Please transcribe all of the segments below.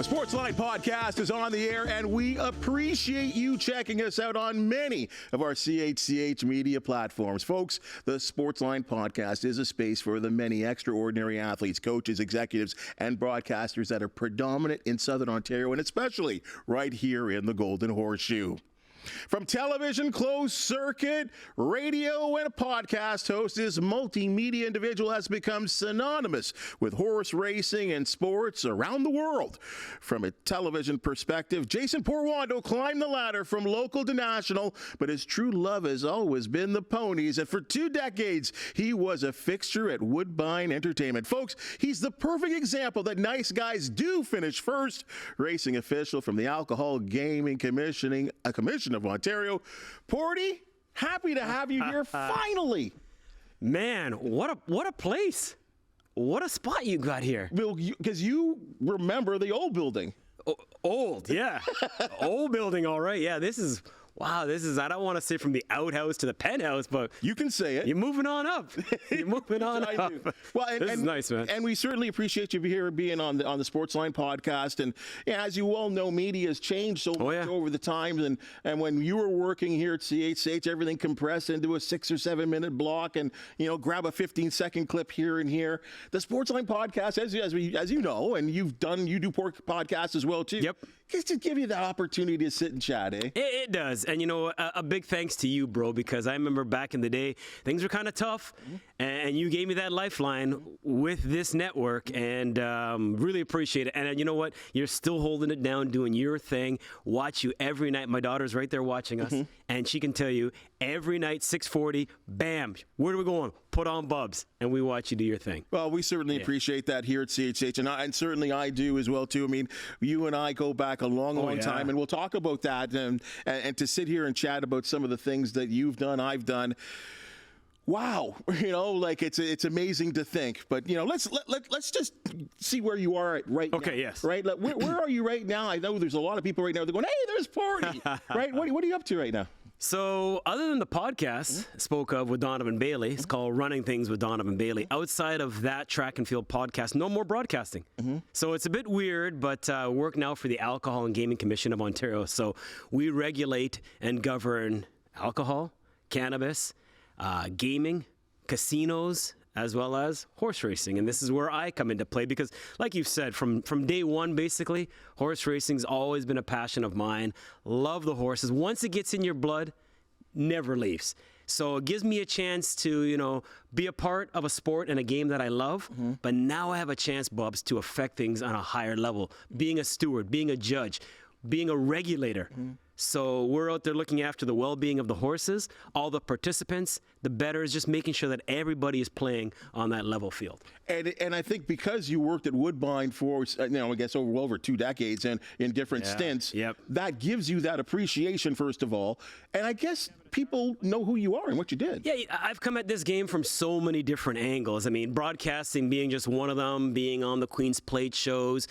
The Sportsline Podcast is on the air, and we appreciate you checking us out on many of our CHCH media platforms. Folks, the Sportsline Podcast is a space for the many extraordinary athletes, coaches, executives, and broadcasters that are predominant in Southern Ontario, and especially right here in the Golden Horseshoe. From television, closed circuit, radio, and a podcast host, this multimedia individual has become synonymous with horse racing and sports around the world. From a television perspective, Jason Portuondo climbed the ladder from local to national, but his true love has always been the ponies, and for 2 decades, he was a fixture at Woodbine Entertainment. Folks, he's the perfect example that nice guys do finish first. Racing official from the Alcohol Gaming Commission of Ontario. Porty, happy to have you here finally. Man, what a place. What a spot you got here. Because you remember the old building. Old, yeah. Old building, all right. Yeah, this is, I don't want to say from the outhouse to the penthouse, but you can say it. You're moving on up. You're moving on up. Well, this is nice, man. And we certainly appreciate you here being on the Sportsline Podcast. And as you all know, media has changed so much over the times. And when you were working here at CHCH, everything compressed into a 6 or 7 minute block, and grab a 15-second clip here and here. The Sportsline Podcast, as you know, and you do podcasts as well too. Yep. Just to give you that opportunity to sit and chat, eh? It does. And, a big thanks to you, bro, because I remember back in the day, things were kind of tough, and you gave me that lifeline with this network, and really appreciate it. And you know what? You're still holding it down, doing your thing. Watch you every night. My daughter's right there watching us, and she can tell you every night, 6:40, bam, where are we going? Put on Bubs, and we watch you do your thing. Well, we certainly appreciate that here at CHCH, and certainly I do as well, too. I mean, you and I go back a long time, and we'll talk about that, and to sit here and chat about some of the things that you've done, I've done. Wow, it's amazing to think. But let's just see where you are right now. Okay, yes. Right, where are you right now? I know there's a lot of people right now. They're going, "Hey, there's Porty." Right? What are you up to right now? So other than the podcast spoke of with Donovan Bailey, it's called Running Things with Donovan Bailey. Outside of that track and field podcast, no more broadcasting. So it's a bit weird, but work now for the Alcohol and Gaming Commission of Ontario. So we regulate and govern alcohol, cannabis, gaming, casinos, as well as horse racing. And this is where I come into play because, like you've said, from day one, basically, horse racing's always been a passion of mine. Love the horses. Once it gets in your blood, never leaves. So it gives me a chance to, be a part of a sport and a game that I love. But now I have a chance, Bubs, to affect things on a higher level. Being a steward, being a judge, being a regulator. So we're out there looking after the well-being of the horses, all the participants, the bettors, just making sure that everybody is playing on that level field. And I think because you worked at Woodbine for, I guess over 2 decades and in different stints, that gives you that appreciation, first of all. And I guess people know who you are and what you did. Yeah, I've come at this game from so many different angles. I mean, broadcasting being just one of them, being on the Queen's Plate shows,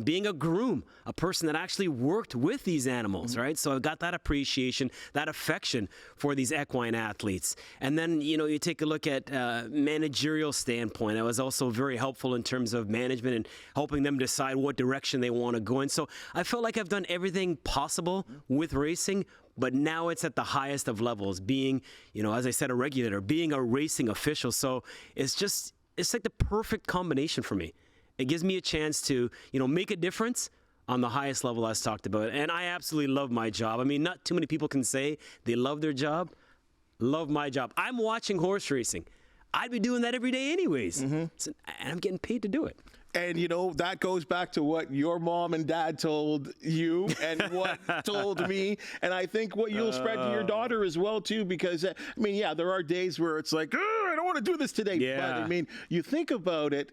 being a groom, a person that actually worked with these animals, right? So I've got that appreciation, that affection for these equine athletes. And then, you take a look at managerial standpoint. I was also very helpful in terms of management and helping them decide what direction they want to go in. So I felt like I've done everything possible with racing, but now it's at the highest of levels, being, as I said, a regulator, being a racing official. So it's like the perfect combination for me. It gives me a chance to, make a difference on the highest level as talked about. And I absolutely love my job. I mean, not too many people can say they love their job. Love my job. I'm watching horse racing. I'd be doing that every day anyways. So, and I'm getting paid to do it. And, that goes back to what your mom and dad told you and what told me. And I think what you'll spread to your daughter as well, too, because, there are days where it's like, I don't want to do this today. Yeah. But, you think about it,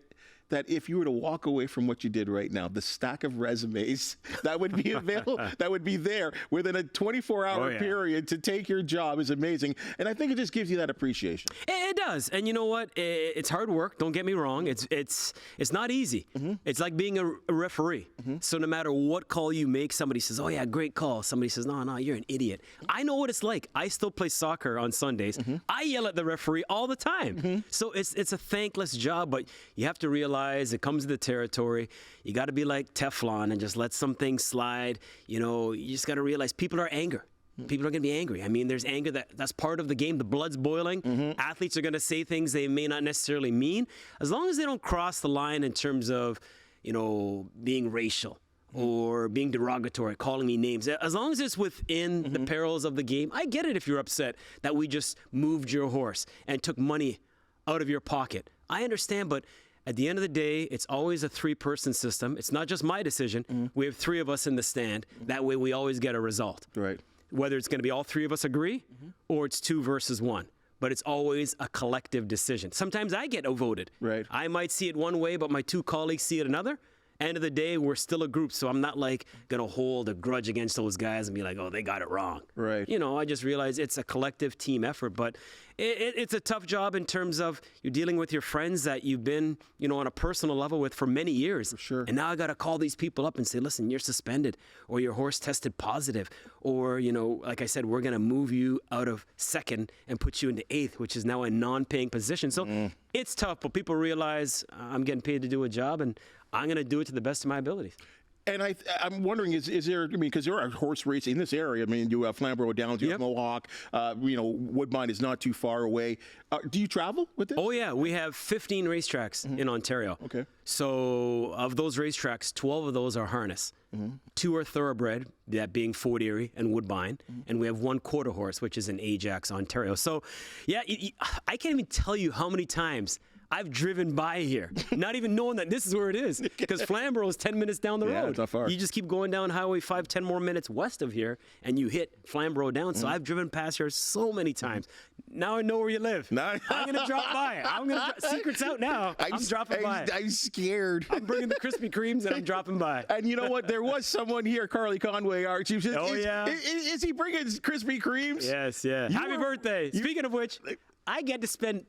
that if you were to walk away from what you did right now, the stack of resumes that would be available, that would be there within a 24-hour period to take your job is amazing. And I think it just gives you that appreciation. It does. And you know what? It's hard work. Don't get me wrong. It's not easy. It's like being a referee. So no matter what call you make, somebody says, "Oh yeah, great call." Somebody says, "No, you're an idiot." I know what it's like. I still play soccer on Sundays. I yell at the referee all the time. So it's a thankless job, but you have to realize realize it comes to the territory. You got to be like Teflon and just let some things slide. You know, you just got to realize people are angry. People are going to be angry. I mean, there's anger that's part of the game. The blood's boiling. Athletes are going to say things they may not necessarily mean. As long as they don't cross the line in terms of, you know, being racial or being derogatory, calling me names. As long as it's within the perils of the game, I get it if you're upset that we just moved your horse and took money out of your pocket. I understand, but at the end of the day, it's always a three-person system. It's not just my decision. We have three of us in the stand. That way we always get a result. Right. Whether it's going to be all three of us agree or it's 2 versus 1. But it's always a collective decision. Sometimes I get outvoted. Right. I might see it one way, but my 2 colleagues see it another. End of the day, we're still a group, so I'm not like going to hold a grudge against those guys and be like, oh, they got it wrong. Right. You know, I just realize it's a collective team effort, but it's a tough job in terms of you're dealing with your friends that you've been, you know, on a personal level with for many years. For sure. And now I got to call these people up and say, listen, you're suspended, or your horse tested positive, or, you know, like I said, we're going to move you out of 2nd and put you into 8th, which is now a non-paying position. So it's tough, but people realize I'm getting paid to do a job, and I'm going to do it to the best of my abilities. And I'm wondering, is there, I mean, because there are horse racing in this area. I mean, you have Flamborough Downs, you have Mohawk, you know, Woodbine is not too far away. Do you travel with this? Oh, yeah. We have 15 racetracks in Ontario. Okay. So of those racetracks, 12 of those are harness. 2 are thoroughbred, that being Fort Erie and Woodbine. And we have 1 quarter horse, which is in Ajax, Ontario. So, yeah, I can't even tell you how many times I've driven by here, not even knowing that this is where it is, because Flamborough is 10 minutes down the road. It's not far. You just keep going down Highway 5, 10 more minutes west of here, and you hit Flamborough down. So I've driven past here so many times. Now I know where you live. I'm going to drop by. Secret's out now. I'm dropping by. I'm scared. I'm bringing the Krispy Kremes, and I'm dropping by. And you know what? There was someone here, Carly Conway, our chief. Is he bringing Krispy Kremes? Yes, yeah. Happy birthday. Speaking of which, I get to spend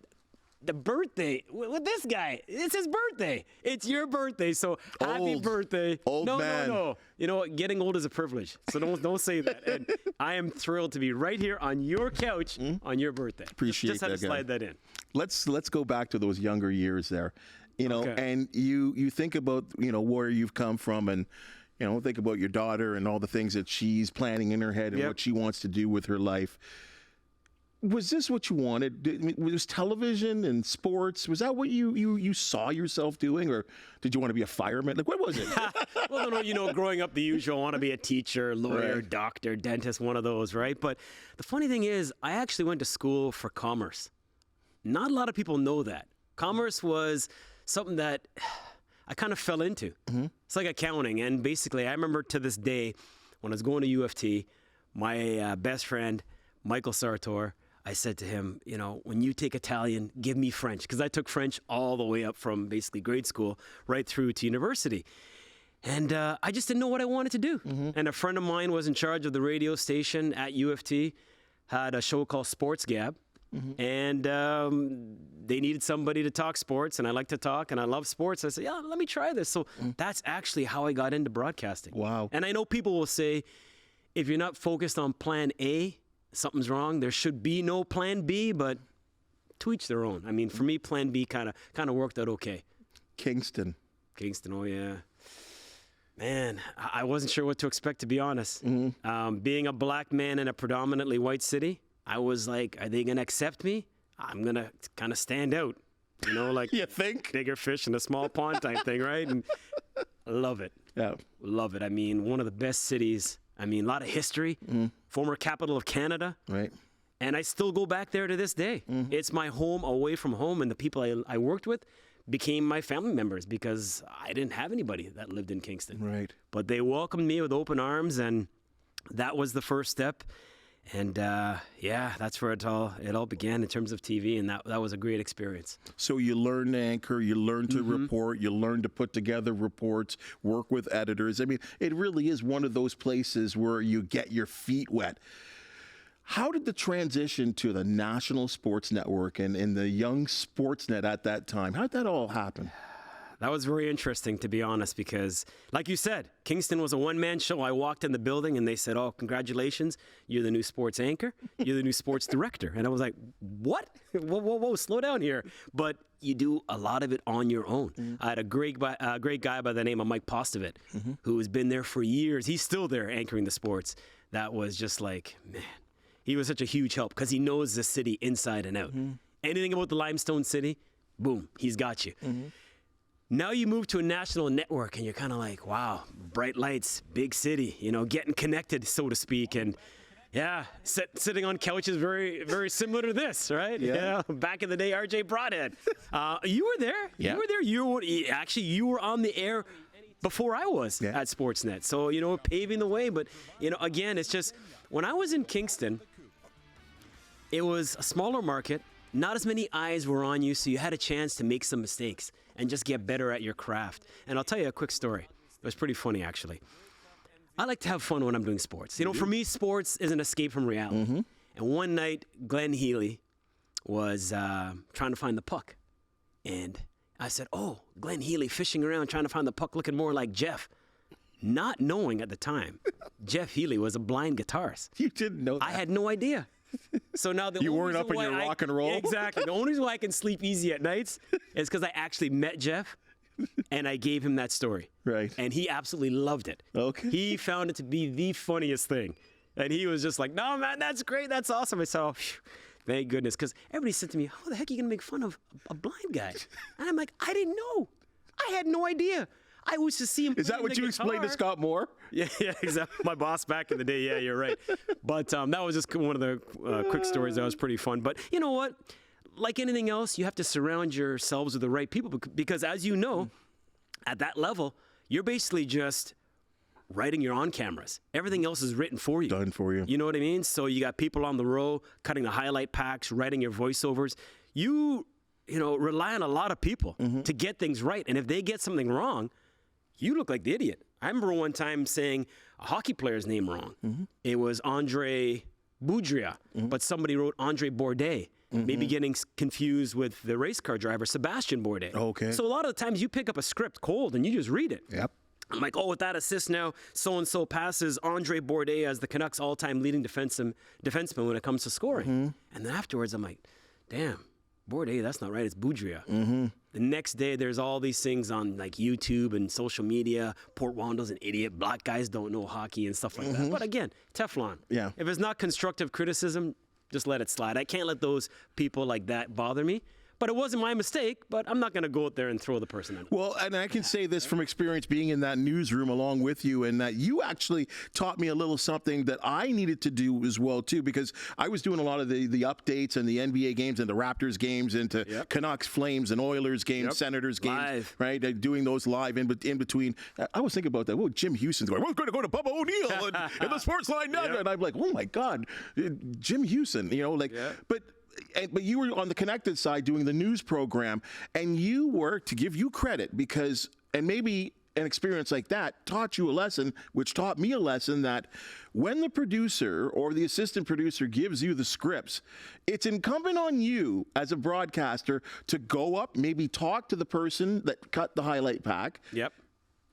the birthday with this guy. It's his birthday. It's your birthday, so happy birthday. Old man. No. You know what? Getting old is a privilege, so don't say that. And I am thrilled to be right here on your couch on your birthday. Appreciate just had that, to slide that in. Let's go back to those younger years there. You know, and you think about, you know, where you've come from, and you know, think about your daughter and all the things that she's planning in her head and what she wants to do with her life. Was this what you wanted? Was television and sports, was that what you saw yourself doing, or did you want to be a fireman? Like, what was it? Well, no, you know, growing up the usual, I want to be a teacher, lawyer, doctor, dentist, one of those, right? But the funny thing is, I actually went to school for commerce. Not a lot of people know that. Commerce was something that I kind of fell into. It's like accounting, and basically, I remember to this day, when I was going to U of T, my best friend, Michael Sartor, I said to him, you know, when you take Italian, give me French, because I took French all the way up from basically grade school right through to university. And I just didn't know what I wanted to do. And a friend of mine was in charge of the radio station at U of T, had a show called Sports Gab. And they needed somebody to talk sports, and I like to talk, and I love sports. I said, yeah, let me try this. So that's actually how I got into broadcasting. Wow. And I know people will say, if you're not focused on plan A, something's wrong. There should be no plan B, but to each their own. I mean, for me, plan B kind of worked out okay. Kingston, oh yeah. Man, I wasn't sure what to expect, to be honest. Being a black man in a predominantly white city, I was like, are they going to accept me? I'm going to kind of stand out. You know, like you think? Bigger fish in a small pond type thing, right? And I love it. Yeah. Love it. I mean, one of the best cities. I mean, a lot of history, former capital of Canada. Right. And I still go back there to this day. It's my home away from home, and the people I worked with became my family members because I didn't have anybody that lived in Kingston. Right. But they welcomed me with open arms, and that was the first step. And yeah, that's where it all began in terms of TV, and that was a great experience. So you learn to anchor, you learn to report, you learn to put together reports, work with editors. I mean, it really is one of those places where you get your feet wet. How did the transition to the National Sports Network and the young Sportsnet at that time, how did that all happen? that was very interesting, to be honest, because like you said, Kingston was a one-man show. I walked in the building and they said, oh, congratulations, you're the new sports anchor, you're the new sports director. And I was like, what? Whoa, slow down here. But you do a lot of it on your own. I had a great guy by the name of Mike Postovit, who has been there for years. He's still there anchoring the sports. That was just like, man, he was such a huge help because he knows the city inside and out. Anything about the Limestone City, boom, he's got you. Now you move to a national network and you're kind of like, wow, bright lights, big city, getting connected, so to speak. And yeah, sitting on couches very, very similar to this, right? Yeah. Back in the day, RJ Broadhead. You were there. Yeah. You were there. You were on the air before I was at Sportsnet. So, paving the way. But, again, it's just when I was in Kingston, it was a smaller market. Not as many eyes were on you, so you had a chance to make some mistakes and just get better at your craft. And I'll tell you a quick story. It was pretty funny, actually. I like to have fun when I'm doing sports. For me, sports is an escape from reality. And one night, Glenn Healy was trying to find the puck. And I said, oh, Glenn Healy fishing around trying to find the puck, looking more like Jeff. Not knowing at the time, Jeff Healy was a blind guitarist. You didn't know that. I had no idea. So now you weren't up in your rock and roll? Exactly. The only reason why I can sleep easy at nights is because I actually met Jeff and I gave him that story. Right. And he absolutely loved it. Okay. He found it to be the funniest thing. And he was just like, no, man, that's great. That's awesome. I said, oh, phew, thank goodness. Because everybody said to me, how the heck are you going to make fun of a blind guy? And I'm like, I didn't know. I had no idea. I was to see him. Is that what you explained to Scott Moore? Yeah, exactly. My boss back in the day. Yeah, you're right. But that was just one of the quick stories that was pretty fun. But you know what? Like anything else, you have to surround yourselves with the right people because, as you know, at that level, you're basically just writing your on cameras. Everything else is written for you. Done for you. You know what I mean? So you got people on the row cutting the highlight packs, writing your voiceovers. You rely on a lot of people to get things right. And if they get something wrong, you look like the idiot. I remember one time saying a hockey player's name wrong. It was Andre Boudria, but somebody wrote Andre Bourdais, maybe getting confused with the race car driver, Sebastian Bourdais. Okay. So a lot of the times you pick up a script cold and you just read it. Yep. I'm like, oh, with that assist now, so-and-so passes Andre Bourdais as the Canucks all-time leading defenseman when it comes to scoring. And then afterwards, I'm like, damn, Bourdais, that's not right. It's Boudria. The next day, there's all these things on like YouTube and social media. Portwando's an idiot. Black guys don't know hockey and stuff like that. But again, Teflon. Yeah. If it's not constructive criticism, just let it slide. I can't let those people like that bother me. But it wasn't my mistake, but I'm not going to go out there and throw the person in. Well, and I can say this from experience being in that newsroom along with you, and that you actually taught me a little something that I needed to do as well, too, because I was doing a lot of the updates and the NBA games and the Raptors games into Canucks, Flames, and Oilers games, Senators games, live. Right? Doing those live in between. I was thinking about that. Well, Jim Houston's going, we're going to go to Bubba O'Neil and the Sportsline Network. And I'm like, oh, my God, Jim Houston, But you were on the connected side doing the news program, and you were, to give you credit, because, and maybe an experience like that taught you a lesson, which taught me a lesson, that when the producer or the assistant producer gives you the scripts, it's incumbent on you as a broadcaster to go up, maybe talk to the person that cut the highlight pack. Yep.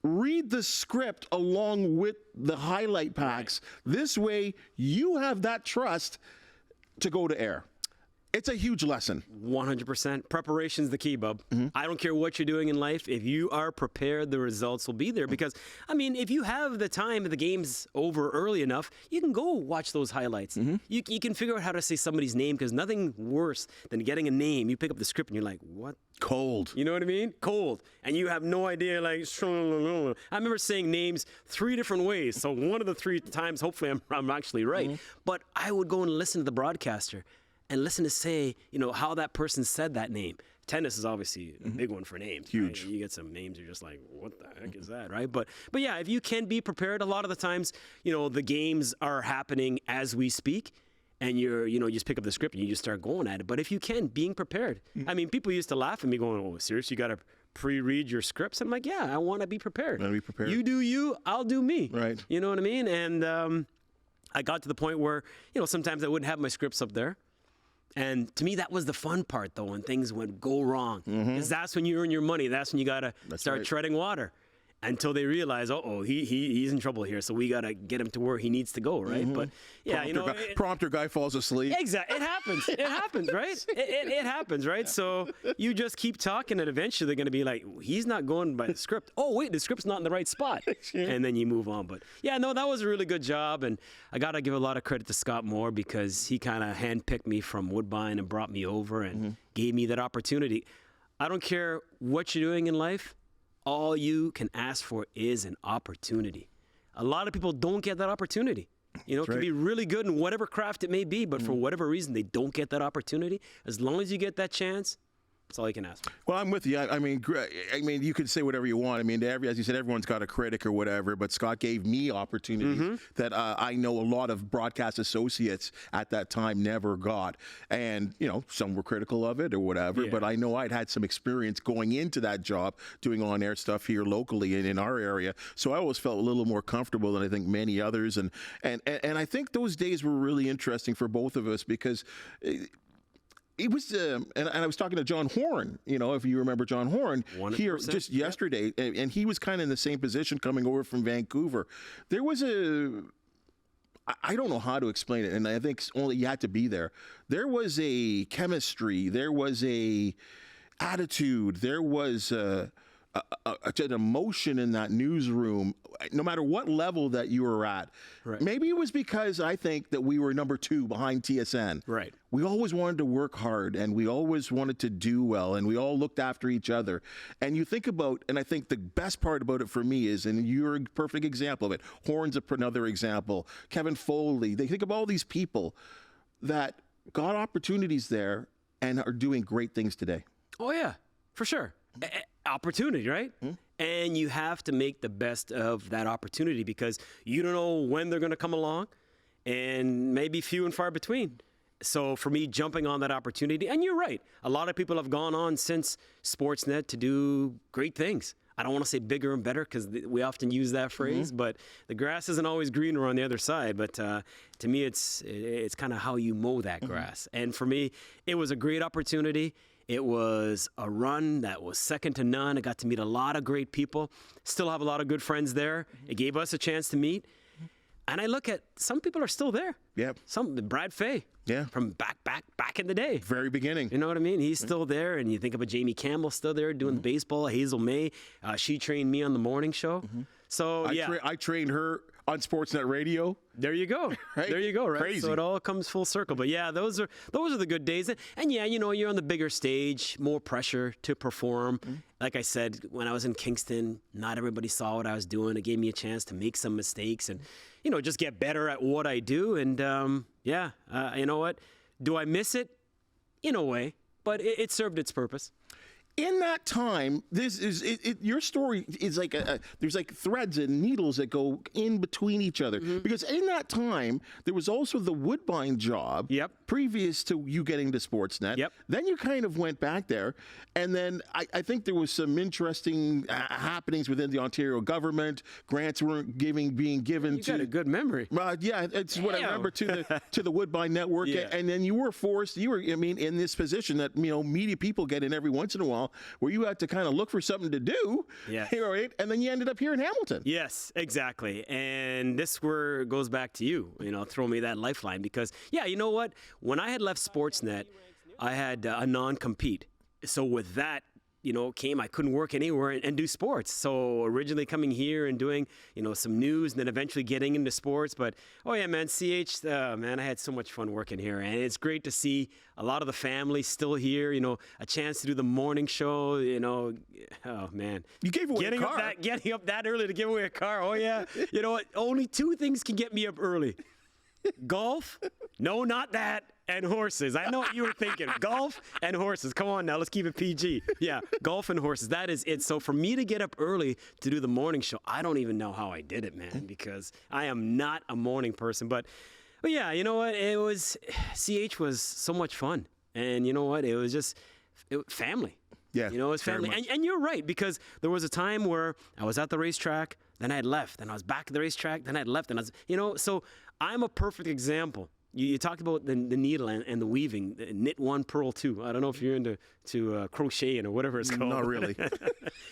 Read the script along with the highlight packs. Right. This way, you have that trust to go to air. It's a huge lesson. 100%. Preparation's the key, bub. I don't care what you're doing in life. If you are prepared, the results will be there. Because, I mean, if you have the time and the game's over early enough, you can go watch those highlights. You can figure out how to say somebody's name, because nothing worse than getting a name. You pick up the script and you're like, what? Cold. You know what I mean? Cold. And you have no idea, like, I remember saying names 3 different ways. So one of the 3 times, hopefully I'm actually right. But I would go and listen to the broadcaster and listen to say, how that person said that name. Tennis is obviously a big one for names. Huge. Right? You get some names, you're just like, what the heck is that, right? But yeah, if you can be prepared, a lot of the times, the games are happening as we speak, and you just pick up the script and you just start going at it. But if you can, being prepared. I mean, people used to laugh at me going, oh, seriously, you got to pre-read your scripts? I'm like, yeah, I want to be prepared. You do you, I'll do me. Right. You know what I mean? And I got to the point where, sometimes I wouldn't have my scripts up there. And to me, that was the fun part, though, when things would go wrong. Because that's when you earn your money. That's when you got to start treading water. Until they realize, he's in trouble here, so we got to get him to where he needs to go, right? But, yeah, prompter guy falls asleep. Exactly. It happens. It happens, right? It happens, right? So you just keep talking, and eventually they're going to be like, he's not going by the script. Oh, wait, the script's not in the right spot. And then you move on. But, yeah, no, that was a really good job, and I got to give a lot of credit to Scott Moore because he kind of handpicked me from Woodbine and brought me over and gave me that opportunity. I don't care what you're doing in life. All you can ask for is an opportunity. A lot of people don't get that opportunity. It can be really good in whatever craft it may be, but for whatever reason, they don't get that opportunity. As long as you get that chance, that's all you can ask for. Well, I'm with you. I mean, you can say whatever you want. I mean, as you said, everyone's got a critic or whatever, but Scott gave me opportunities that I know a lot of broadcast associates at that time never got. And, some were critical of it or whatever, but I know I'd had some experience going into that job doing on-air stuff here locally and in our area. So I always felt a little more comfortable than I think many others. And I think those days were really interesting for both of us because it was, and I was talking to John Horn, if you remember John Horn, 100%, here just yesterday, and he was kind of in the same position coming over from Vancouver. There was I don't know how to explain it, and I think only you had to be there. There was a chemistry, there was a attitude, there was an emotion in that newsroom, no matter what level that you were at. Right. Maybe it was because I think that we were number 2 behind TSN. Right. We always wanted to work hard, and we always wanted to do well, and we all looked after each other. And you think about, and I think the best part about it for me is, and you're a perfect example of it, Horn's another example, Kevin Foley, they think of all these people that got opportunities there and are doing great things today. Oh, yeah, for sure. Opportunity, right? And you have to make the best of that opportunity because you don't know when they're going to come along and maybe few and far between. So for me, jumping on that opportunity, and you're right, a lot of people have gone on since Sportsnet to do great things. I don't want to say bigger and better because we often use that phrase, but the grass isn't always greener on the other side. But to me, it's kind of how you mow that grass. And for me, it was a great opportunity. It was a run that was second to none. I got to meet a lot of great people. Still have a lot of good friends there. It gave us a chance to meet. And I look at some people are still there. Yeah. Brad Fay. Yeah. From back in the day. Very beginning. You know what I mean? He's still there. And you think about Jamie Campbell still there doing baseball. Hazel May. She trained me on the morning show. So, I trained her on Sportsnet Radio. There you go. Right? There you go, right? Crazy. So it all comes full circle. But yeah, those are the good days. And yeah, you're on the bigger stage, more pressure to perform. Like I said, when I was in Kingston, not everybody saw what I was doing. It gave me a chance to make some mistakes and, just get better at what I do. And you know what? Do I miss it? In a way, but it served its purpose. In that time, your story is like there's like threads and needles that go in between each other. Because in that time, there was also the Woodbine job previous to you getting to Sportsnet. Then you kind of went back there. And then I think there was some interesting happenings within the Ontario government. Grants weren't being given to... You got a good memory. Yeah, it's what I remember to the Woodbine Network. Yeah. And then you were forced, in this position that, media people get in every once in a while, where you had to kind of look for something to do, right? And then you ended up here in Hamilton. Yes, exactly. And this goes back to you, throw me that lifeline because, you know what? When I had left Sportsnet, I had a non-compete. So with that, I couldn't work anywhere and do sports. So originally coming here and doing, some news and then eventually getting into sports. But, man, CH, I had so much fun working here. And it's great to see a lot of the family still here, a chance to do the morning show, oh, man. You gave away a car. Getting up that early to give away a car. Oh, yeah. You know what? Only 2 things can get me up early. Golf? No, not that. And horses. I know what you were thinking. Golf and horses. Come on now, let's keep it PG. Yeah, golf and horses. That is it. So for me to get up early to do the morning show, I don't even know how I did it, man, because I am not a morning person. But yeah, you know what? CH was so much fun. And you know what? It was just family. Yeah. It was family. And you're right, because there was a time where I was at the racetrack, then I had left, then I was back at the racetrack, then I had left, and I was, so I'm a perfect example. You talked about the needle and the weaving, knit one, purl two. I don't know if you're into crocheting or whatever it's called. Not really.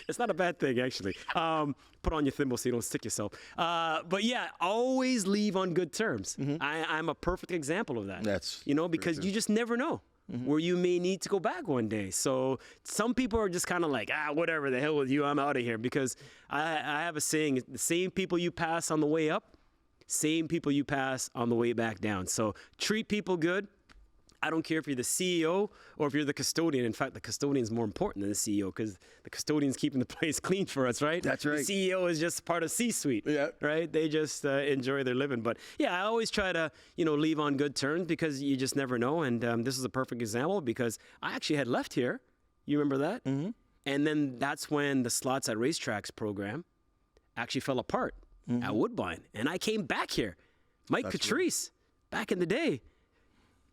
It's not a bad thing, actually. Put on your thimble so you don't stick yourself. But yeah, always leave on good terms. I'm a perfect example of that. That's because you just never know where you may need to go back one day. So some people are just kind of like, whatever, the hell with you, I'm out of here. Because I have a saying, the same people you pass on the way up, same people you pass on the way back down. So treat people good. I don't care if you're the CEO or if you're the custodian. In fact, the custodian is more important than the CEO because the custodian's keeping the place clean for us, right? That's right. The CEO is just part of C-suite, right? They just enjoy their living. But yeah, I always try to, leave on good terms because you just never know. And this is a perfect example because I actually had left here. You remember that? Mm-hmm. And then that's when the Slots at Racetracks program actually fell apart at Woodbine. And I came back here. Mike Catrice, back in the day.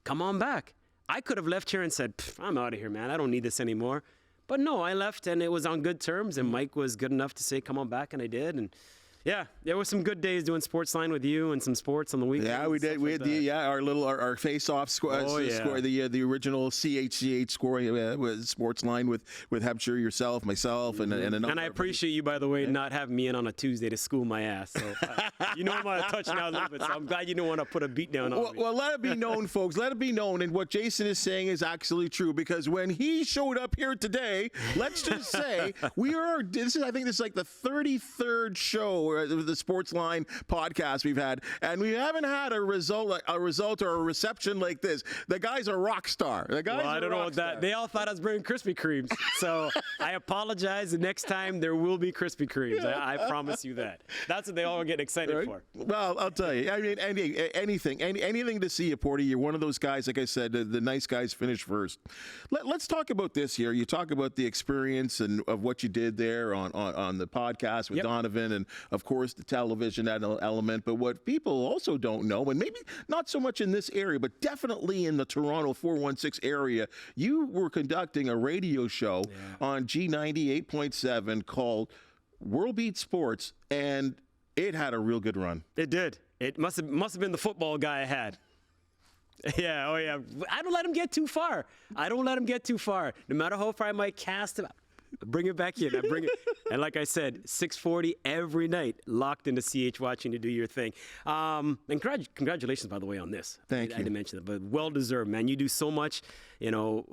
Come on back. I could have left here and said, I'm out of here, man. I don't need this anymore. But no, I left and it was on good terms. And Mike was good enough to say, come on back. And I did. And yeah, there were some good days doing Sportsline with you and some sports on the weekend. Yeah, we did. We had our face-off score, the original CHCH scoring was Sportsline with Hebsher, yourself, myself, and a number. And I appreciate you, by the way, not having me in on a Tuesday to school my ass. So I'm out of touch now a little bit. So I'm glad you didn't want to put a beat down on me. Well, let it be known, folks. Let it be known, and what Jason is saying is actually true because when he showed up here today, let's just say I think this is like the 33rd show. The Sportsline podcast we've had, and we haven't had a result or a reception like this. The guy's a rock star. I don't know what that. They all thought I was bringing Krispy Kremes, so I apologize. The next time there will be Krispy Kremes. I promise you that. That's what they all get excited for. Well, I'll tell you. I mean, anything to see you, Porty. You're one of those guys. Like I said, the nice guys finish first. Let's talk about this here. You talk about the experience and of what you did there on the podcast with Donovan, and of course the television element, but what people also don't know, and maybe not so much in this area, but definitely in the Toronto 416 area, you were conducting a radio show on G98.7 called World Beat Sports, and it had a real good run. It did. It must have been the football guy I had. Yeah, oh yeah. I don't let him get too far. No matter how far I might cast him, bring it back in. And like I said, 6:40 every night, locked into CH watching to do your thing. And congratulations, by the way, on this. Thank you. I didn't mention it, but well deserved, man. You do so much,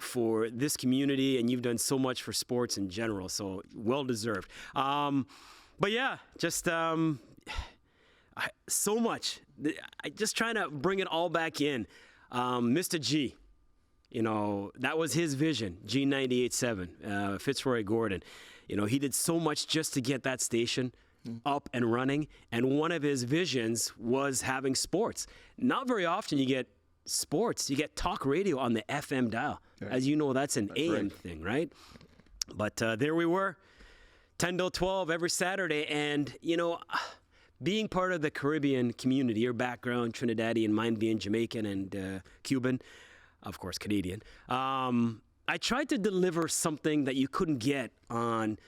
for this community, and you've done so much for sports in general. So well deserved. But yeah, just so much. I just trying to bring it all back in. Mr. G. That was his vision, G98.7, Fitzroy Gordon. He did so much just to get that station up and running. And one of his visions was having sports. Not very often you get sports. You get talk radio on the FM dial. Right. As you know, that's an AM thing, right? But there we were, 10 till 12 every Saturday. And, being part of the Caribbean community, your background, Trinidadian, mine being Jamaican and Cuban, of course, Canadian. I tried to deliver something that you couldn't get on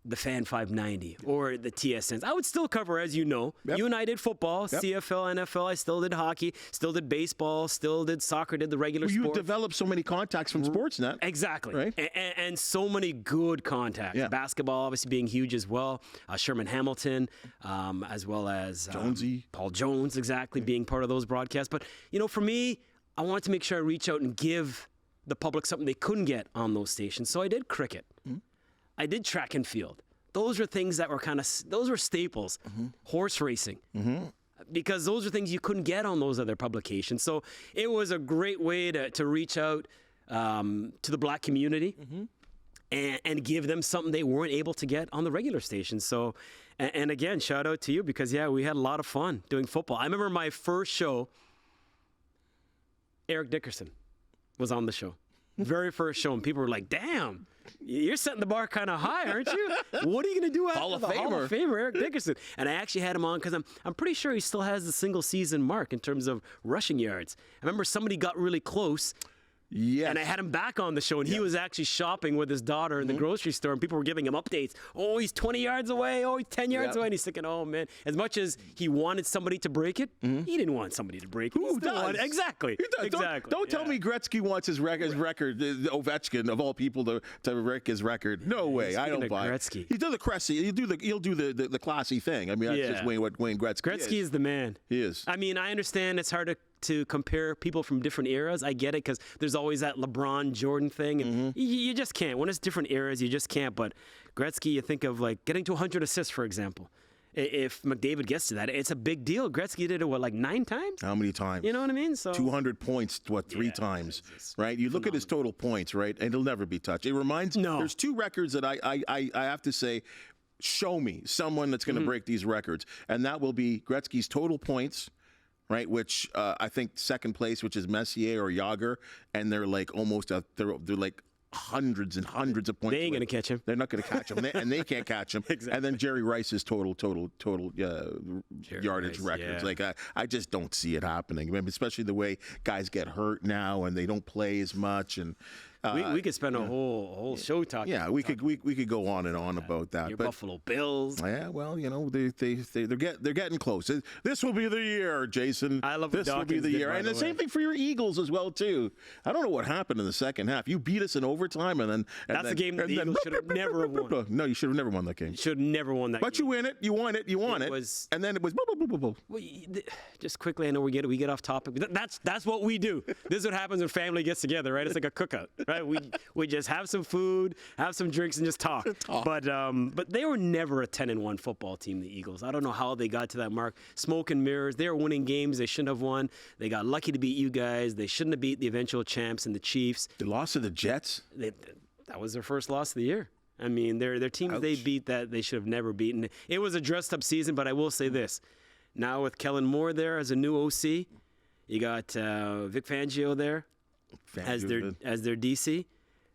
the Fan 590 or the TSNs. I would still cover, as you know. Yep. You and I did football, CFL, NFL. I still did hockey, still did baseball, still did soccer, did the regular sports. You developed so many contacts from Sportsnet. Exactly. Right? And so many good contacts. Yeah. Basketball, obviously, being huge as well. Sherman Hamilton, as well as Jonesy. Paul Jones, exactly, being part of those broadcasts. But, for me, I wanted to make sure I reach out and give the public something they couldn't get on those stations. So I did cricket. Mm-hmm. I did track and field. Those are things that were those were staples. Mm-hmm. Horse racing. Mm-hmm. Because those are things you couldn't get on those other publications. So it was a great way to reach out to the black community and give them something they weren't able to get on the regular station. So, and again, shout out to you because, we had a lot of fun doing football. I remember my first show, Eric Dickerson was on the show. Very first show, and people were like, damn, you're setting the bar kind of high, aren't you? What are you going to do after Hall of Famer, Eric Dickerson? And I actually had him on because I'm pretty sure he still has the single season mark in terms of rushing yards. I remember somebody got really close Yes. And I had him back on the show, and he was actually shopping with his daughter in the grocery store, and people were giving him updates. Oh, he's 20 yards away. Oh, he's 10 yards away. And he's thinking, oh, man. As much as he wanted somebody to break it, he didn't want somebody to break it. Who does? Exactly. Exactly. Don't tell me Gretzky wants his record, the Ovechkin, of all people, to break his record. No way. I don't buy Gretzky. it. He'll do the classy thing. I mean, that's just what Wayne Gretzky is the man. He is. I mean, I understand it's hard to compare people from different eras. I get it, because there's always that LeBron Jordan thing, and you just can't. When it's different eras, you just can't. But Gretzky, you think of like getting to 100 assists, for example. If McDavid gets to that, it's a big deal. Gretzky did it, 9 times? How many times? You know what I mean? So 200 points, 3 times, right? You look at his total points, right, and he'll never be touched. It reminds me, there's 2 records that I have to say, show me someone that's going to break these records, and that will be Gretzky's total points, right? Which I think second place, which is Messier or Yager, and they're like almost they're like hundreds and hundreds of points. They ain't gonna catch him. They're not gonna catch him, and they can't catch him. Exactly. And then Jerry Rice's total yardage records. Like I just don't see it happening. I mean, especially the way guys get hurt now and they don't play as much. And we could spend a whole show talking. Yeah, we could go on and on about that. Your but, Buffalo Bills. Yeah, well, they're getting close. This will be the year, Jason. I love this will be the year, and the same thing for your Eagles as well too. I don't know what happened in the second half. You beat us in overtime, and then that's the game that the Eagles should have never won. No, you should have never won that game. You should have never won that. But game. You win it. You won it. You won it. And then it was. Well, just quickly, I know we get off topic. That's what we do. This is what happens when family gets together, right? It's like a cookout, right? We just have some food, have some drinks, and just talk. But they were never a 10-1 football team, the Eagles. I don't know how they got to that mark. Smoke and mirrors. They were winning games they shouldn't have won. They got lucky to beat you guys. They shouldn't have beat the eventual champs and the Chiefs. They lost to the Jets. That was their first loss of the year. I mean, their teams they beat that they should have never beaten. It was a dressed-up season, but I will say this. Now with Kellen Moore there as a new OC, you got Vic Fangio there as their DC.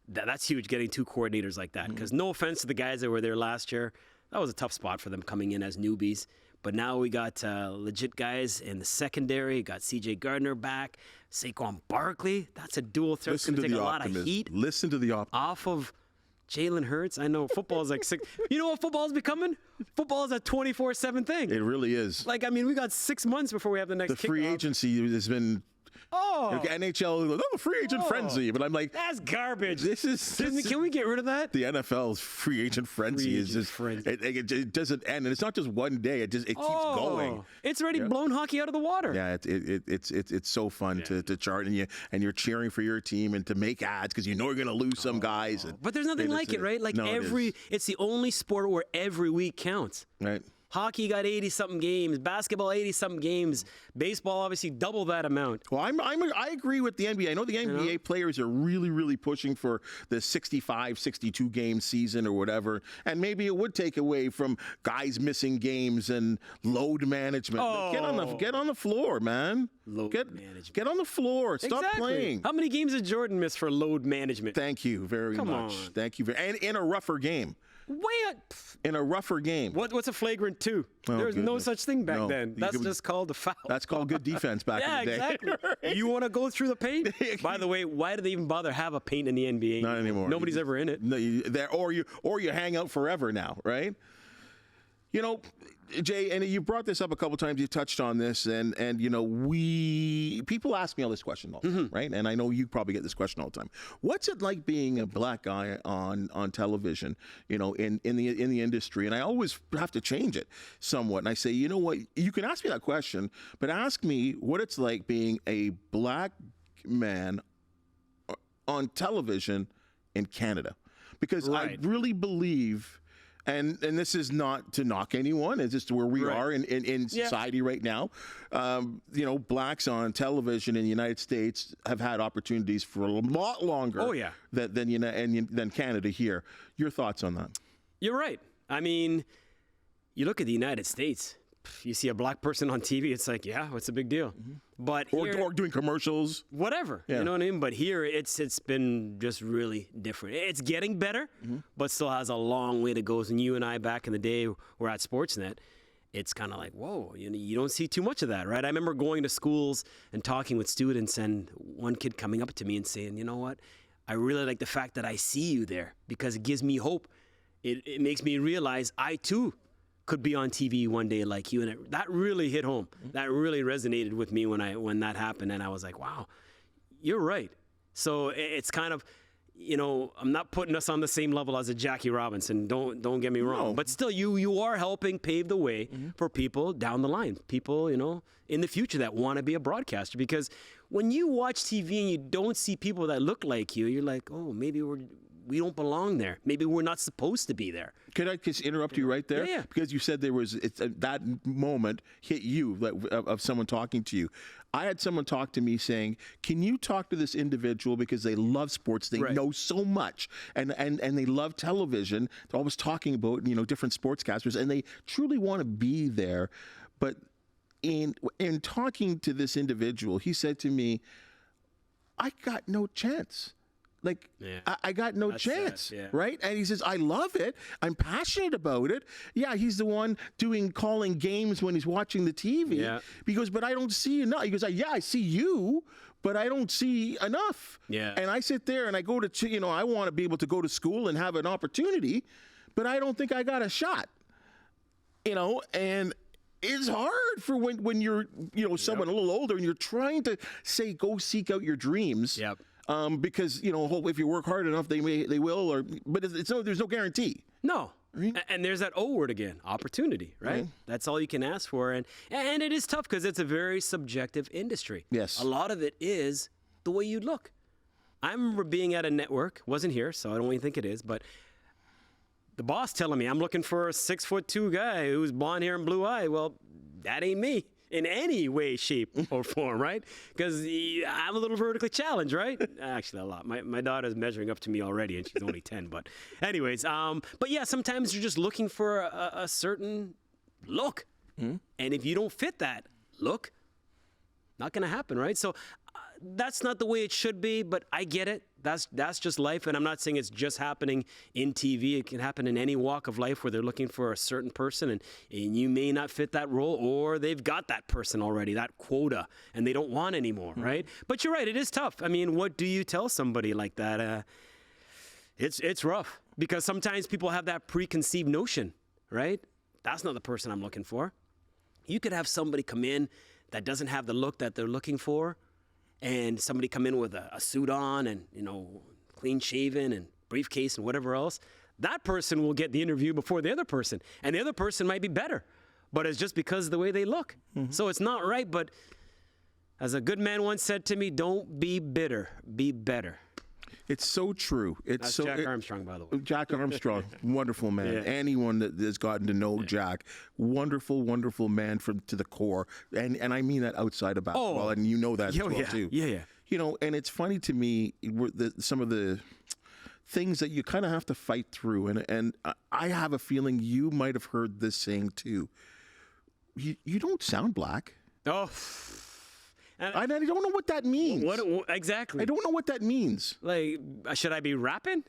That's huge, getting 2 coordinators like that. Because no offense to the guys that were there last year, that was a tough spot for them coming in as newbies. But now we got legit guys in the secondary. Got C.J. Gardner back, Saquon Barkley. That's a dual threat. It's going to take a lot of heat. Listen to the optimism. Off of Jalen Hurts. I know football is like 6. You know what football is becoming? Football is a 24/7 thing. It really is. Like, I mean, we got 6 months before we have the next. The free agency has been. NHL, free agent frenzy, but I'm like, that's garbage. Can we get rid of that? The NFL's free agent frenzy is just it doesn't end, and it's not just one day. It keeps going. It's already blown hockey out of the water. Yeah, it's so fun to chart, and you're cheering for your team and to make ads because you know you're going to lose some guys. But there's nothing like it, right? Like it's the only sport where every week counts. Right. Hockey got 80-something games. Basketball, 80-something games. Baseball, obviously, double that amount. Well, I agree with the NBA. I know the NBA players are really, really pushing for the 65, 62-game season or whatever, and maybe it would take away from guys missing games and load management. Get on the floor, man. Management. Get on the floor. Stop playing. How many games did Jordan miss for load management? Thank you very much. Thank you. And in a rougher game. In a rougher game. What's a flagrant 2? There was no such thing back then. That's just called a foul. That's called good defense back in the day. Exactly. Right? You want to go through the paint? By the way, why do they even bother have a paint in the NBA? Not anymore. Nobody's ever in it. No, or you hang out forever now, right? You know, Jay, and you brought this up a couple times. You touched on this, and people ask me all this question all the time, right? And I know you probably get this question all the time. What's it like being a black guy on television? You know, in the industry, and I always have to change it somewhat. And I say, you know what? You can ask me that question, but ask me what it's like being a black man on television in Canada, because I really believe. And this is not to knock anyone. It's just where we are in society right now. Blacks on television in the United States have had opportunities for a lot longer than Canada here. Your thoughts on that? You're right. I mean, you look at the United States. You see a black person on TV, it's like, what's the big deal? But here, or doing commercials, whatever. You know what I mean? But here, it's been just really different. It's getting better, but still has a long way to go. And you and I, back in the day, were at Sportsnet, it's kind of like, whoa, you don't see too much of that, right? I remember going to schools and talking with students, and one kid coming up to me and saying, you know what, I really like the fact that I see you there because it gives me hope. It makes me realize I too could be on TV one day like you. And that really hit home. That really resonated with me when that happened. And I was like, wow, you're right. So it's kind of, I'm not putting us on the same level as a Jackie Robinson. Don't get me wrong. No. But still, you are helping pave the way for people down the line. People, in the future that want to be a broadcaster. Because when you watch TV and you don't see people that look like you, you're like, oh, maybe we don't belong there. Maybe we're not supposed to be there. Can I just interrupt you right there? Yeah. Because you said that moment hit you of someone talking to you. I had someone talk to me saying, can you talk to this individual because they love sports, they know so much, and they love television. They're always talking about, different sportscasters, and they truly want to be there. But in talking to this individual, he said to me, I got no chance. I got no chance, right? And he says, I love it. I'm passionate about it. Yeah, he's the one calling games when he's watching the TV. Yeah. He goes, but I don't see enough. He goes, yeah, I see you, but I don't see enough. Yeah. And I sit there and I go to, I want to be able to go to school and have an opportunity, but I don't think I got a shot, and it's hard for when you're, someone a little older and you're trying to say, go seek out your dreams. Yep. Because if you work hard enough, they will. But there's no guarantee. No, right? And there's that O word again, opportunity, right? That's all you can ask for, and it is tough because it's a very subjective industry. Yes, a lot of it is the way you look. I remember being at a network, wasn't here, so I don't even think it is, but the boss telling me I'm looking for a 6'2" guy who's blonde hair and blue eye. Well, that ain't me. In any way, shape, or form, right? Because I'm a little vertically challenged, right? Actually, a lot. My daughter's measuring up to me already, and she's only 10. But anyways, but yeah, sometimes you're just looking for a certain look. And if you don't fit that look, not going to happen, right? So that's not the way it should be, but I get it. That's just life, and I'm not saying it's just happening in TV. It can happen in any walk of life where they're looking for a certain person, and you may not fit that role, or they've got that person already, that quota, and they don't want anymore, right? But you're right, it is tough. I mean, what do you tell somebody like that? It's rough, because sometimes people have that preconceived notion, right? That's not the person I'm looking for. You could have somebody come in that doesn't have the look that they're looking for, and somebody come in with a suit on and, clean shaven and briefcase and whatever else, that person will get the interview before the other person. And the other person might be better, but it's just because of the way they look. So it's not right, but as a good man once said to me, don't be bitter, be better. It's so true. That's Jack Armstrong, by the way. Jack Armstrong, wonderful man. Yeah. Anyone that has gotten to know Jack, wonderful, wonderful man to the core. And I mean that outside of basketball, and you know that as well, too. Yeah. And it's funny to me, some of the things that you kind of have to fight through. And I have a feeling you might have heard this saying, too. You don't sound black. Oh, I don't know what that means. What exactly? I don't know what that means. Like, should I be rapping?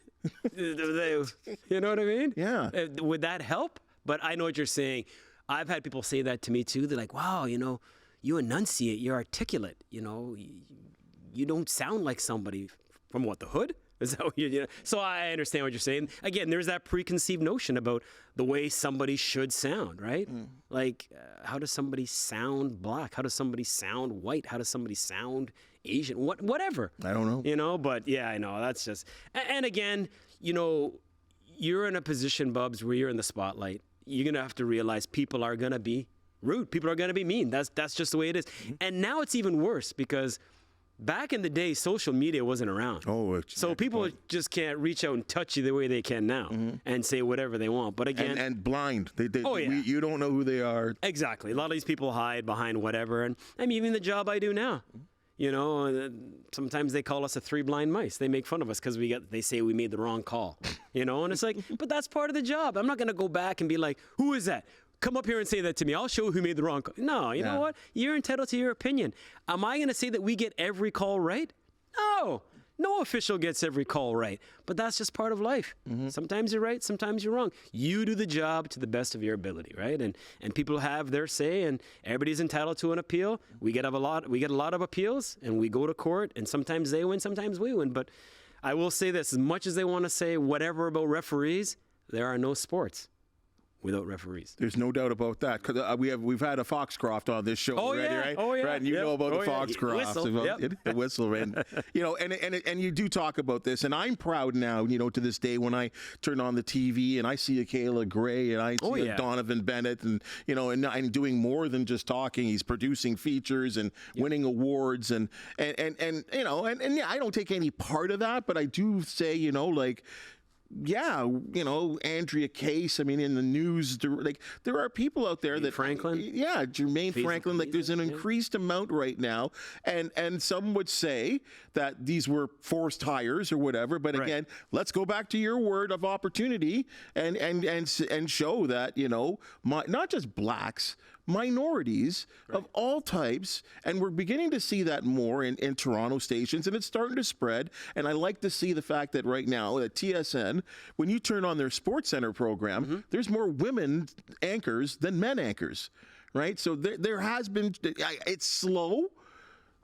You know what I mean? Yeah. Would that help? But I know what you're saying. I've had people say that to me too. They're like, wow, you enunciate, you're articulate. You don't sound like somebody from the hood? Is that what So I understand what you're saying. Again, there's that preconceived notion about the way somebody should sound, right? Like, how does somebody sound black? How does somebody sound white? How does somebody sound Asian? Whatever. I don't know. But yeah, I know. That's just... And again, you're in a position, Bubs, where you're in the spotlight. You're going to have to realize people are going to be rude. People are going to be mean. That's just the way it is. And now it's even worse because... back in the day, social media wasn't around. So people just can't reach out and touch you the way they can now and say whatever they want. But again... And blind. You don't know who they are. Exactly. A lot of these people hide behind whatever. And I mean, even the job I do now, sometimes they call us a 3 blind mice. They make fun of us because they say we made the wrong call. And it's like, but that's part of the job. I'm not going to go back and be like, who is that? Come up here and say that to me. I'll show who made the wrong call. No, you know what? You're entitled to your opinion. Am I going to say that we get every call right? No official gets every call right, but that's just part of life. Sometimes you're right, sometimes you're wrong. You do the job to the best of your ability, right? And people have their say, and everybody's entitled to an appeal. We get a lot of appeals, and we go to court, and sometimes they win, sometimes we win. But I will say this: as much as they want to say whatever about referees, there are no sports without referees. There's no doubt about that. Because we've had a Foxcroft on this show already, right? Oh yeah. Right, and you know about the Foxcroft, the whistle, and and you do talk about this, and I'm proud now, to this day when I turn on the TV and I see a Kayla Gray and I see a Donovan Bennett, and and doing more than just talking. He's producing features and winning awards, and I don't take any part of that, but I do say, Andrea Case. I mean, in the news, there are people out there that Franklin. Jermaine Franklin. Like, there's an increased amount right now, and some would say that these were forced hires or whatever. But again, let's go back to your word of opportunity and show that not just blacks, minorities of all types, and we're beginning to see that more in Toronto stations, and it's starting to spread. And I like to see the fact that right now at TSN, when you turn on their Sports Center program, there's more women anchors than men anchors, right? So there has been, it's slow,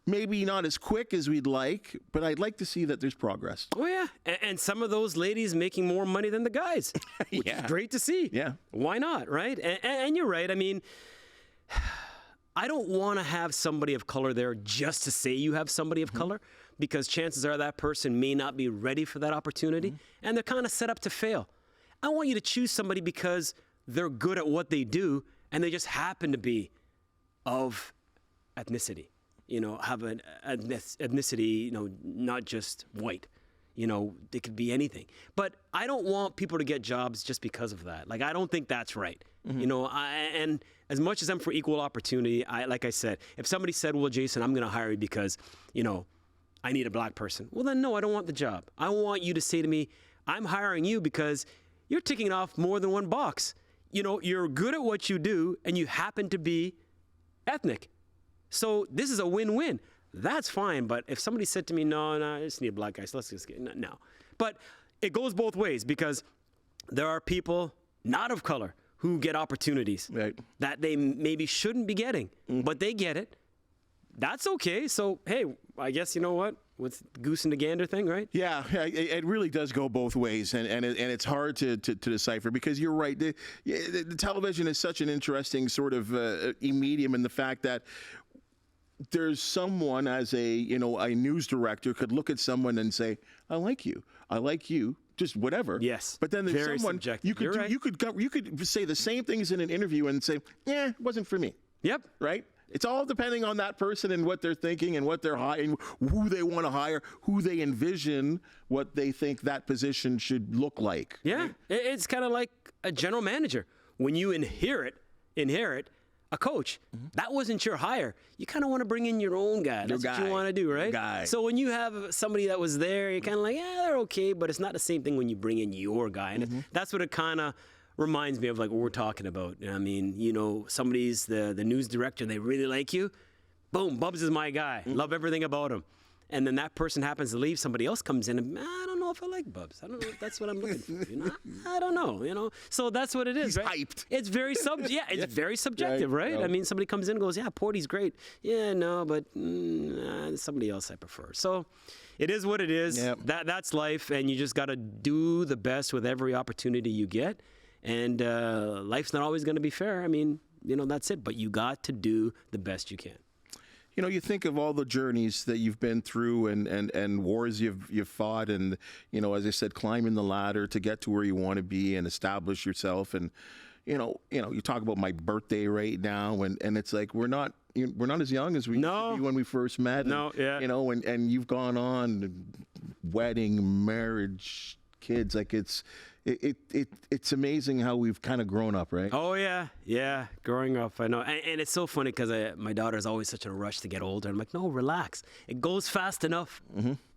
maybe not as quick as we'd like, but I'd like to see that there's progress. Oh yeah, and some of those ladies making more money than the guys, which is great to see. Yeah, why not, right? And you're right. I mean, I don't want to have somebody of color there just to say you have somebody of color, because chances are that person may not be ready for that opportunity, and they're kind of set up to fail. I want you to choose somebody because they're good at what they do, and they just happen to be of ethnicity. Have an ethnicity, not just white. They could be anything. But I don't want people to get jobs just because of that. Like, I don't think that's right. And as much as I'm for equal opportunity, like I said, if somebody said, well, Jason, I'm going to hire you because, I need a black person. Well, then, no, I don't want the job. I want you to say to me, I'm hiring you because you're ticking off more than one box. You're good at what you do, and you happen to be ethnic. So this is a win-win. That's fine. But if somebody said to me, no, I just need a black guy, so let's just get, no. But it goes both ways, because there are people not of color who get opportunities that they maybe shouldn't be getting, but they get it. That's okay. So, hey, I guess, you know what? What's the goose and the gander thing, right? Yeah, it really does go both ways, and it's hard to decipher, because you're right. The television is such an interesting sort of medium, in the fact that there's someone, as a news director, could look at someone and say, I like you, just whatever. Yes. But then there's very someone subjective. you could say the same things in an interview and say, it wasn't for me. Yep. Right? It's all depending on that person and what they're thinking and what they're hiring, who they want to hire, who they envision, what they think that position should look like. Yeah. Right? It's kind of like a general manager. When you inherit a coach, that wasn't your hire. You kind of want to bring in your own guy. That's what you want to do, right? Guy. So when you have somebody that was there, you're kind of like, they're okay, but it's not the same thing when you bring in your guy. And that's what it kind of reminds me of, like what we're talking about. I mean, somebody's the news director, they really like you. Boom, Bubs is my guy. Love everything about him. And then that person happens to leave, somebody else comes in, and I don't know if I like Bubs. I don't know if that's what I'm looking for. I don't know, So that's what it is, He's right? hyped. It's very it's very subjective, right? I mean, somebody comes in and goes, yeah, Porty's great. Yeah, no, but somebody else I prefer. So it is what it is. Yep. That's life, and you just got to do the best with every opportunity you get. And life's not always going to be fair. I mean, that's it. But you got to do the best you can. You think of all the journeys that you've been through and wars you've fought, and, as I said, climbing the ladder to get to where you want to be and establish yourself. And, you talk about my birthday right now, and it's like we're not as young as we used to be when we first met. No, yeah. And you've gone on wedding, marriage, kids. Like it's amazing how we've kind of grown up, right? Oh yeah, growing up, I know, and it's so funny because my daughter's always such a rush to get older. I'm like, no, relax. It goes fast enough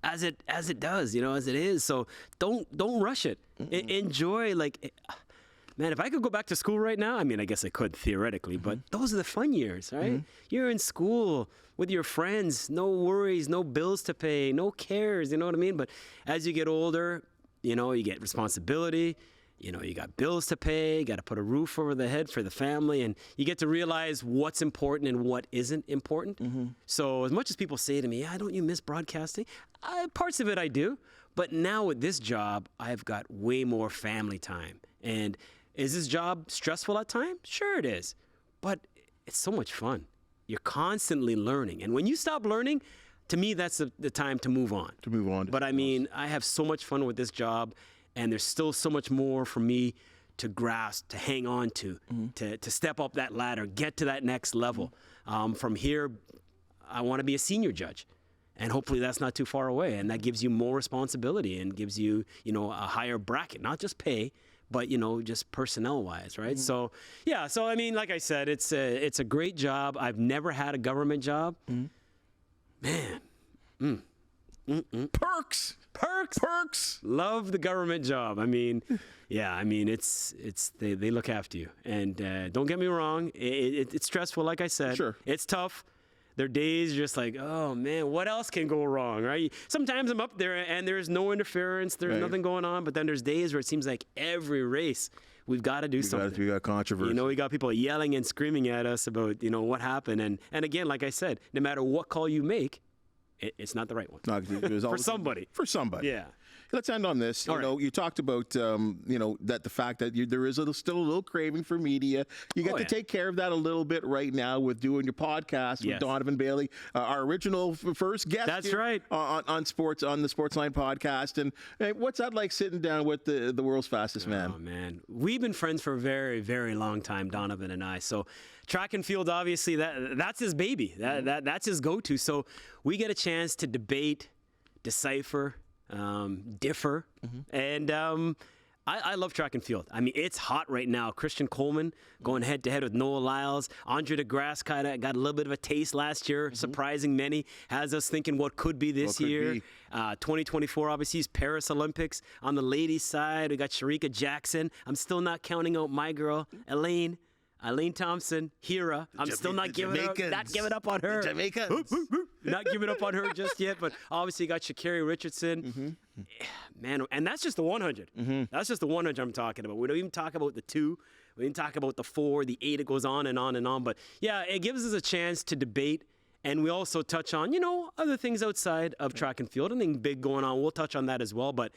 as it does, as it is. So don't rush it. Enjoy, man, if I could go back to school right now, I mean, I guess I could theoretically, but those are the fun years, right? You're in school with your friends, no worries, no bills to pay, no cares, you know what I mean? But as you get older, you know, you get responsibility, you know, you got bills to pay, you got to put a roof over the head for the family, and you get to realize what's important and what isn't important. So as much as people say to me, yeah, don't you miss broadcasting? Parts of it I do, but now with this job, I've got way more family time. And is this job stressful at times? Sure it is, but it's so much fun. You're constantly learning, and when you stop learning, to me, that's the time to move on. To move on. But I mean, I have so much fun with this job, and there's still so much more for me to grasp, to hang on to step up that ladder, get to that next level. From here, I want to be a senior judge, and hopefully that's not too far away, and that gives you more responsibility and gives you, you know, a higher bracket, not just pay, but, you know, just personnel-wise, right? So, yeah, so I mean, like I said, it's a great job. I've never had a government job. Man. Perks. Love the government job. I mean, yeah, I mean, they look after you. And don't get me wrong, it's stressful, like I said. Sure. It's tough. There are days just like, oh, man, what else can go wrong, right? Sometimes I'm up there and there's no interference. There's nothing going on. But then there's days where it seems like every race, we've got to do something. We got controversy. You know, we got people yelling and screaming at us about, you know, what happened. And again, like I said, no matter what call you make, it's not the right one. It was For somebody. Yeah. Let's end on this. You know, you talked about, you know, that the fact that there is still a little craving for media. You get to take care of that a little bit right now with doing your podcast with Donovan Bailey, our original first guest. That's right. On the Sportsline Podcast. And what's that like sitting down with the world's fastest man? Oh, man. We've been friends for a very, very long time, Donovan and I. So track and field, obviously, that's his baby. That's his go-to. So we get a chance to debate, decipher, differ. And I love track and field. I mean, it's hot right now. Christian Coleman going head-to-head with Noah Lyles. Andre DeGrasse kind of got a little bit of a taste last year, surprising many. Has us thinking what could be this year. 2024, obviously, is Paris Olympics. On the ladies' side, we got Sharika Jackson. I'm still not counting out my girl, Elaine Thompson, Hira. I'm still not giving up on her. Jamaicans. Not giving up on her just yet, but obviously you got Sha'Carri Richardson. Man, and that's just the 100. That's just the 100 I'm talking about. We don't even talk about the 2. We didn't talk about the 4, the 8. It goes on and on and on. But yeah, it gives us a chance to debate. And we also touch on, you know, other things outside of track and field. Anything big going on, we'll touch on that as well. But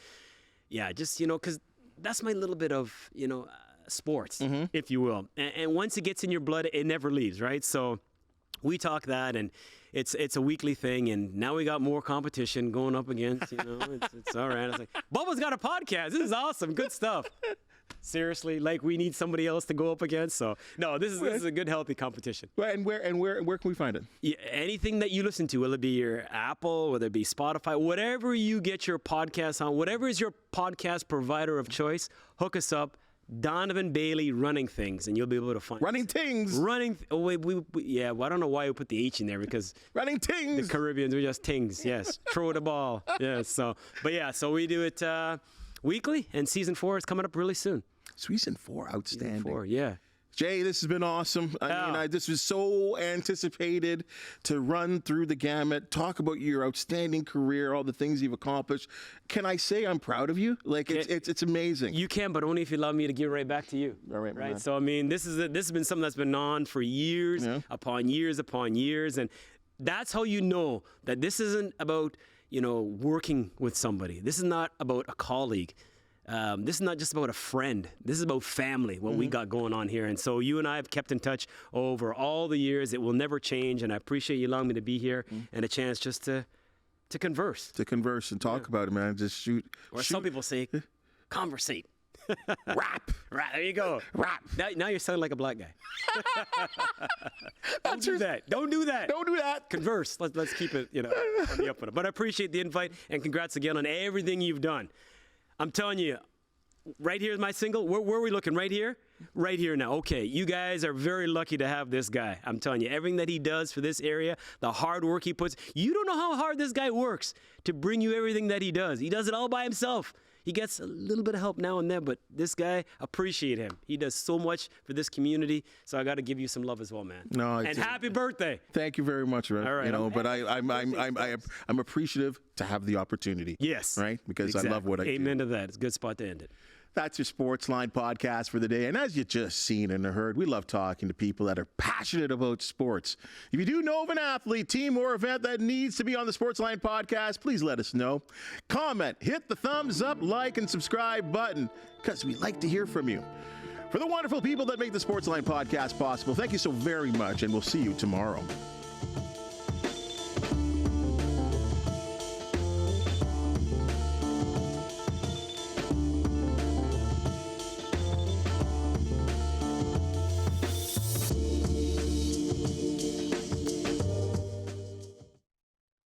yeah, just, you know, because that's my little bit of, you know, sports, if you will. And once it gets in your blood, it never leaves, right? So we talk that, and it's a weekly thing, and now we got more competition going up against, you know, it's all right. It's like, Bubba's got a podcast. This is awesome. Good stuff. Seriously, like we need somebody else to go up against. So no, this is a good, healthy competition. And where can we find it? Yeah, anything that you listen to, will it be your Apple, whether it be Spotify, whatever you get your podcast on, whatever is your podcast provider of choice, hook us up. Donovan Bailey Running Things, and you'll be able to find Running Tings. Oh wait, yeah. Well, I don't know why we put the H in there because Running Tings. The Caribbeans, we just tings. Yes, throw the ball. Yes. So, but yeah, so we do it weekly, and season 4 is coming up really soon. Season 4, outstanding. Season 4, yeah. Jay, this has been awesome. I mean, this was so anticipated to run through the gamut, talk about your outstanding career, all the things you've accomplished. Can I say I'm proud of you? Like, it's amazing. You can, but only if you allow me to give right back to you. All right, right. So, I mean, this has been something that's been on for years upon years upon years, and that's how you know that this isn't about, you know, working with somebody. This is not about a colleague. This is not just about a friend. This is about family, what we got going on here. And so you and I have kept in touch over all the years. It will never change. And I appreciate you allowing me to be here and a chance just to converse. To converse and talk about it, man. Just shoot. Or some people say, conversate. Rap. There you go. Rap. Now you're sounding like a black guy. Don't do that. Don't do that. Don't do that. Converse. Let's keep it, you know, on the up and up. But I appreciate the invite, and congrats again on everything you've done. I'm telling you, right here is my single. Where are we looking? Right here? Right here now. Okay, you guys are very lucky to have this guy. I'm telling you, everything that he does for this area, the hard work he puts. You don't know how hard this guy works to bring you everything that he does. He does it all by himself. He gets a little bit of help now and then, but this guy, appreciate him. He does so much for this community, so I got to give you some love as well, man. No, and happy birthday. Thank you very much, Red. All right, you know, but I'm appreciative to have the opportunity. Yes. Right? Because exactly. I love what I do. Amen to that. It's a good spot to end it. That's your Sportsline podcast for the day. And as you just seen and heard, we love talking to people that are passionate about sports. If you do know of an athlete, team, or event that needs to be on the Sportsline podcast, please let us know. Comment, hit the thumbs up, like, and subscribe button, because we like to hear from you. For the wonderful people that make the Sportsline podcast possible, thank you so very much, and we'll see you tomorrow.